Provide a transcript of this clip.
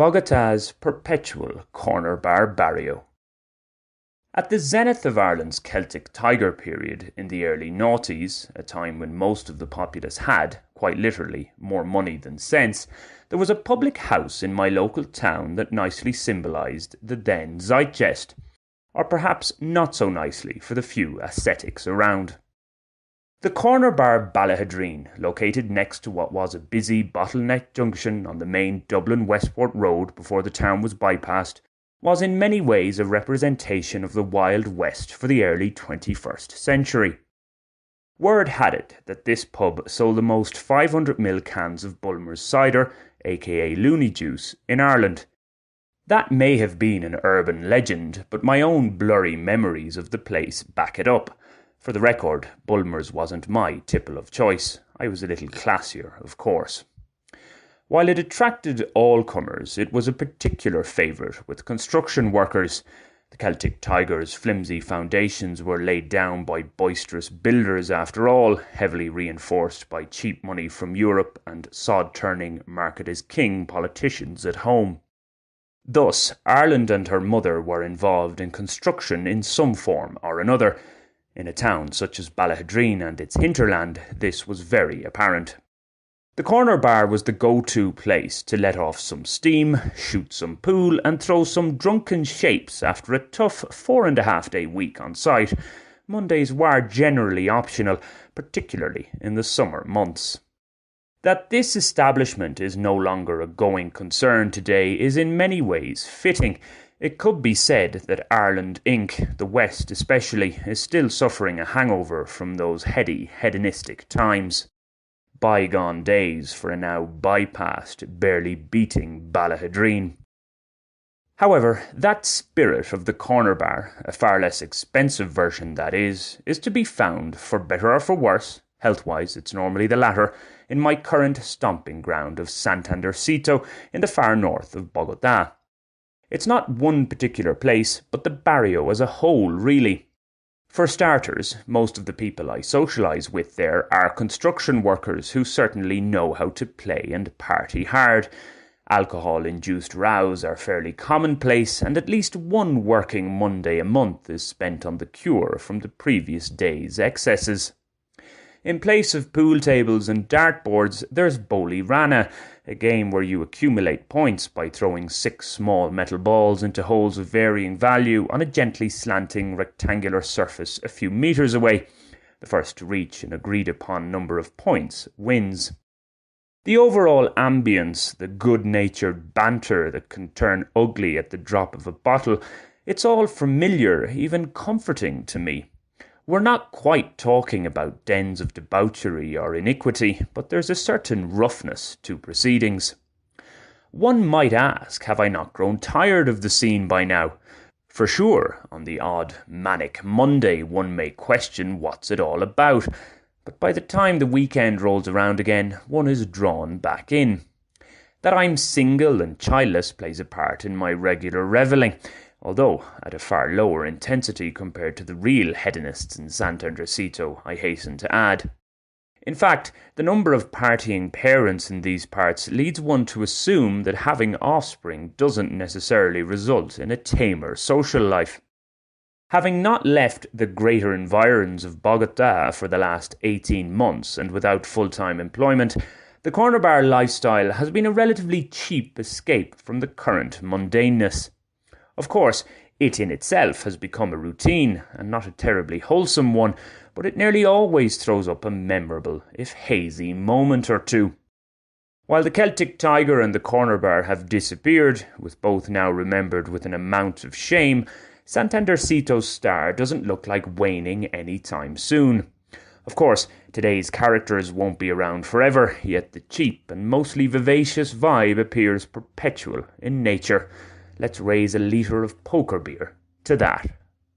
Bogotá's perpetual corner bar barrio. At the zenith of Ireland's Celtic Tiger period in the early noughties, a time when most of the populace had, quite literally, more money than sense, there was a public house in my local town that nicely symbolised the then zeitgeist, or perhaps not so nicely for the few ascetics around. The corner bar Ballahadreen, located next to what was a busy bottleneck junction on the main Dublin-Westport road before the town was bypassed, was in many ways a representation of the Wild West for the early 21st century. Word had it that this pub sold the most 500ml cans of Bulmer's cider, aka Looney Juice, in Ireland. That may have been an urban legend, but my own blurry memories of the place back it up. For the record, Bulmer's wasn't my tipple of choice. I was a little classier, of course. While it attracted all comers, it was a particular favourite with construction workers. The Celtic Tiger's flimsy foundations were laid down by boisterous builders after all, heavily reinforced by cheap money from Europe and sod-turning market-as-king politicians at home. Thus, Ireland and her mother were involved in construction in some form or another. In a town such as Ballahadreen and its hinterland, this was very apparent. The corner bar was the go-to place to let off some steam, shoot some pool and throw some drunken shapes after a tough 4.5-day week on site. Mondays were generally optional, particularly in the summer months. That this establishment is no longer a going concern today is in many ways fitting. It could be said that Ireland Inc., the West especially, is still suffering a hangover from those heady, hedonistic times. Bygone days for a now bypassed, barely beating Ballahadreen. However, that spirit of the corner bar, a far less expensive version that is to be found, for better or for worse, health-wise it's normally the latter, in my current stomping ground of Santandercito in the far north of Bogotá. It's not one particular place, but the barrio as a whole, really. For starters, most of the people I socialise with there are construction workers who certainly know how to play and party hard. Alcohol-induced rows are fairly commonplace, and at least one working Monday a month is spent on the cure from the previous day's excesses. In place of pool tables and dartboards, there's Boli Rana, a game where you accumulate points by throwing 6 small metal balls into holes of varying value on a gently slanting rectangular surface a few metres away. The first to reach an agreed-upon number of points wins. The overall ambience, the good-natured banter that can turn ugly at the drop of a bottle, it's all familiar, even comforting to me. We're not quite talking about dens of debauchery or iniquity, but there's a certain roughness to proceedings. One might ask, have I not grown tired of the scene by now? For sure, on the odd manic Monday one may question what's it all about, but by the time the weekend rolls around again, one is drawn back in. That I'm single and childless plays a part in my regular revelling, although at a far lower intensity compared to the real hedonists in Santandercito, I hasten to add. In fact, the number of partying parents in these parts leads one to assume that having offspring doesn't necessarily result in a tamer social life. Having not left the greater environs of Bogotá for the last 18 months and without full-time employment, the corner bar lifestyle has been a relatively cheap escape from the current mundaneness. Of course, it in itself has become a routine, and not a terribly wholesome one, but it nearly always throws up a memorable, if hazy, moment or two. While the Celtic Tiger and the corner bar have disappeared, with both now remembered with an amount of shame, Santandercito's star doesn't look like waning any time soon. Of course, today's characters won't be around forever, yet the cheap and mostly vivacious vibe appears perpetual in nature. Let's raise a litre of poker beer to that.